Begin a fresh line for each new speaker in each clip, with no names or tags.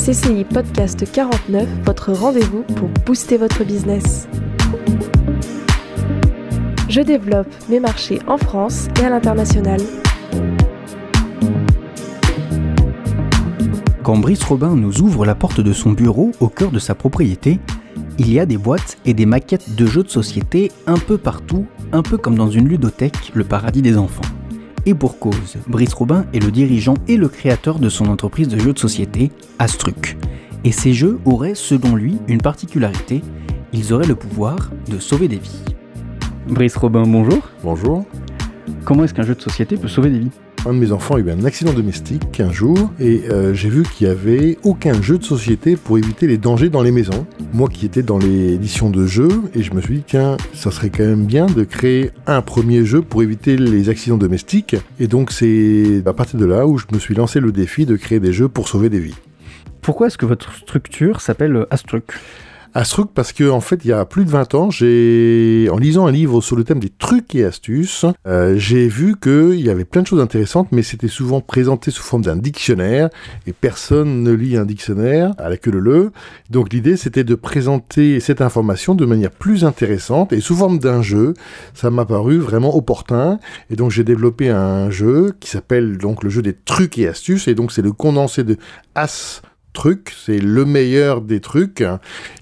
CCI Podcast 49, votre rendez-vous pour booster votre business. Je développe mes marchés en France et à l'international.
Quand Brice Robin nous ouvre la porte de son bureau au cœur de sa propriété, il y a des boîtes et des maquettes de jeux de société un peu partout, un peu comme dans une ludothèque, le paradis des enfants. Et pour cause, Brice Robin est le dirigeant et le créateur de son entreprise de jeux de société, Astruc. Et ces jeux auraient, selon lui, une particularité, ils auraient le pouvoir de sauver des vies. Brice Robin, bonjour.
Bonjour.
Comment est-ce qu'un jeu de société peut sauver des vies ?
Un de mes enfants a eu un accident domestique un jour et j'ai vu qu'il n'y avait aucun jeu de société pour éviter les dangers dans les maisons. Moi qui étais dans l'édition de jeux, et je me suis dit tiens, ça serait quand même bien de créer un premier jeu pour éviter les accidents domestiques. Et donc c'est à partir de là où je me suis lancé le défi de créer des jeux pour sauver des vies.
Pourquoi est-ce que votre structure s'appelle Astruc ?
Astruc parce que en fait il y a plus de 20 ans, en lisant un livre sur le thème des trucs et astuces, j'ai vu qu'il y avait plein de choses intéressantes, mais c'était souvent présenté sous forme d'un dictionnaire et personne ne lit un dictionnaire à la queue leu. Donc l'idée c'était de présenter cette information de manière plus intéressante et sous forme d'un jeu. Ça m'a paru vraiment opportun et donc j'ai développé un jeu qui s'appelle donc le jeu des trucs et astuces et donc c'est le condensé de Truc, c'est le meilleur des trucs,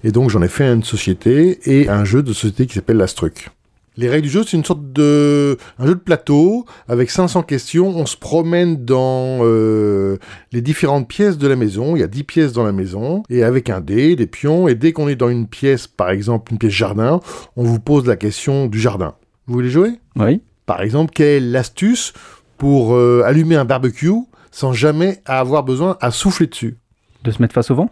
et donc j'en ai fait une société et un jeu de société qui s'appelle l'Astruc. Les règles du jeu, c'est une sorte un jeu de plateau avec 500 questions. On se promène dans les différentes pièces de la maison. Il y a 10 pièces dans la maison et avec un dé, des pions. Et dès qu'on est dans une pièce, par exemple une pièce jardin, on vous pose la question du jardin. Vous voulez jouer ?
Oui.
Par exemple, quelle est l'astuce pour allumer un barbecue sans jamais avoir besoin à souffler dessus ?
De se mettre face au vent ?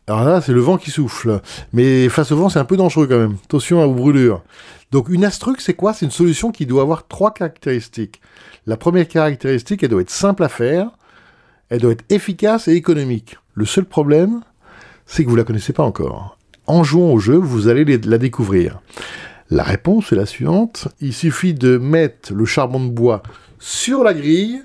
Alors là, c'est le vent qui souffle. Mais face au vent, c'est un peu dangereux quand même. Attention à vos brûlures. Donc une Astruc, c'est quoi ? C'est une solution qui doit avoir 3 caractéristiques. La première caractéristique, elle doit être simple à faire, elle doit être efficace et économique. Le seul problème, c'est que vous ne la connaissez pas encore. En jouant au jeu, vous allez la découvrir. La réponse est la suivante. Il suffit de mettre le charbon de bois sur la grille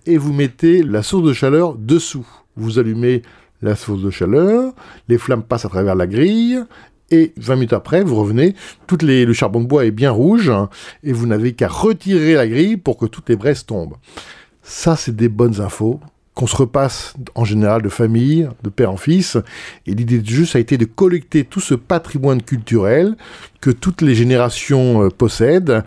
et vous mettez la source de chaleur dessous. Vous allumez la source de chaleur, les flammes passent à travers la grille, et 20 minutes après, vous revenez, le charbon de bois est bien rouge, et vous n'avez qu'à retirer la grille pour que toutes les braises tombent. Ça, c'est des bonnes infos qu'on se repasse en général de famille, de père en fils, et l'idée du jeu, ça a été de collecter tout ce patrimoine culturel que toutes les générations possèdent,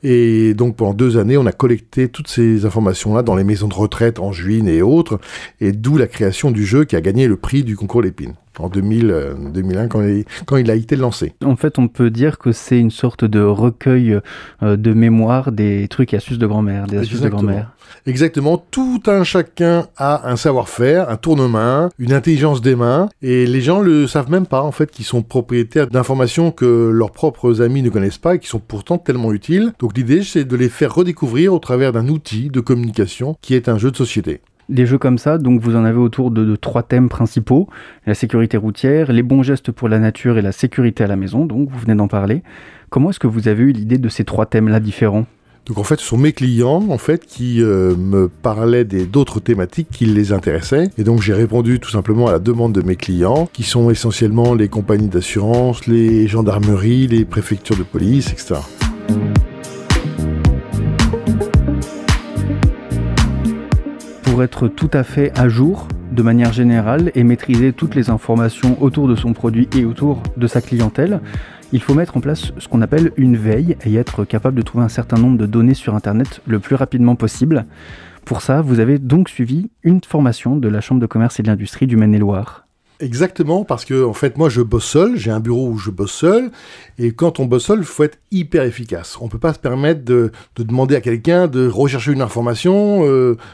et donc pendant 2 années, on a collecté toutes ces informations-là dans les maisons de retraite en Juin et autres, et d'où la création du jeu qui a gagné le prix du concours Lépine en 2001 quand il a été lancé.
En fait, on peut dire que c'est une sorte de recueil de mémoire des trucs et astuces de grand-mère, des astuces de grand-mère.
Exactement, tout un chacun a un savoir-faire, un tourne-main, une intelligence des mains, et les gens le savent même pas en fait qu'ils sont propriétaires d'informations que leurs propres amis ne connaissent pas et qui sont pourtant tellement utiles. Donc l'idée, c'est de les faire redécouvrir au travers d'un outil de communication qui est un jeu de société.
Des jeux comme ça, donc vous en avez autour de 3 thèmes principaux, la sécurité routière, les bons gestes pour la nature et la sécurité à la maison, donc vous venez d'en parler. Comment est-ce que vous avez eu l'idée de ces 3 thèmes-là différents ?
Donc en fait, ce sont mes clients qui me parlaient d'autres thématiques qui les intéressaient. Et donc j'ai répondu tout simplement à la demande de mes clients, qui sont essentiellement les compagnies d'assurance, les gendarmeries, les préfectures de police, etc.
Pour être tout à fait à jour, de manière générale, et maîtriser toutes les informations autour de son produit et autour de sa clientèle, il faut mettre en place ce qu'on appelle une veille et être capable de trouver un certain nombre de données sur Internet le plus rapidement possible. Pour ça, vous avez donc suivi une formation de la Chambre de commerce et de l'industrie du Maine-et-Loire.
Exactement, parce que en fait, moi, je bosse seul, j'ai un bureau où je bosse seul, et quand on bosse seul, il faut être hyper efficace. On peut pas se permettre de demander à quelqu'un de rechercher une information,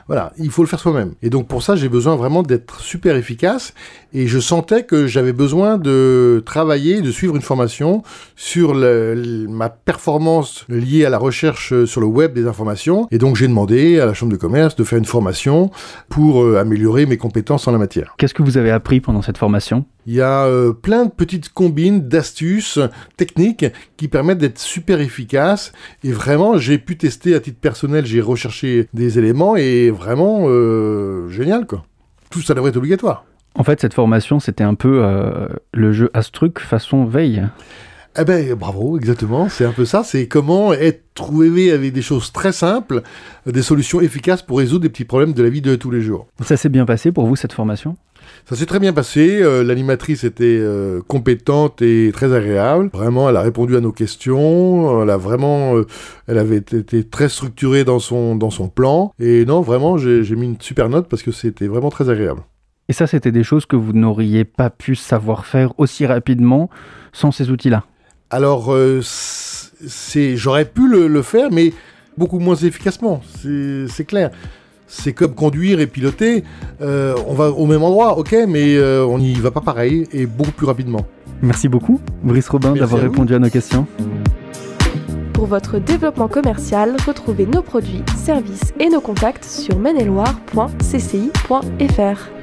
voilà, il faut le faire soi-même. Et donc pour ça, j'ai besoin vraiment d'être super efficace, et je sentais que j'avais besoin de travailler, de suivre une formation sur ma performance liée à la recherche sur le web des informations, et donc j'ai demandé à la Chambre de commerce de faire une formation pour améliorer mes compétences en la matière.
Qu'est-ce que vous avez appris pendant cette formation ?
Il y a plein de petites combines d'astuces techniques qui permettent d'être super efficaces. Et vraiment, j'ai pu tester à titre personnel, j'ai recherché des éléments et vraiment génial, quoi. Tout ça devrait être obligatoire.
En fait, cette formation, c'était un peu le jeu Astruc façon veille.
Eh ben, bravo, exactement, c'est un peu ça, c'est comment trouver avec des choses très simples, des solutions efficaces pour résoudre des petits problèmes de la vie de tous les jours.
Ça s'est bien passé pour vous, cette formation ?
Ça s'est très bien passé, l'animatrice était compétente et très agréable. Vraiment, elle a répondu à nos questions, elle avait été très structurée dans son plan. Et non, vraiment, j'ai mis une super note parce que c'était vraiment très agréable.
Et ça, c'était des choses que vous n'auriez pas pu savoir faire aussi rapidement sans ces outils-là ?
Alors, j'aurais pu le faire, mais beaucoup moins efficacement, c'est clair. C'est comme conduire et piloter, on va au même endroit, ok, mais on n'y va pas pareil et beaucoup plus rapidement.
Merci beaucoup, Brice Robin, d'avoir répondu à nos questions.
Pour votre développement commercial, retrouvez nos produits, services et nos contacts sur maine-et-loire.cci.fr.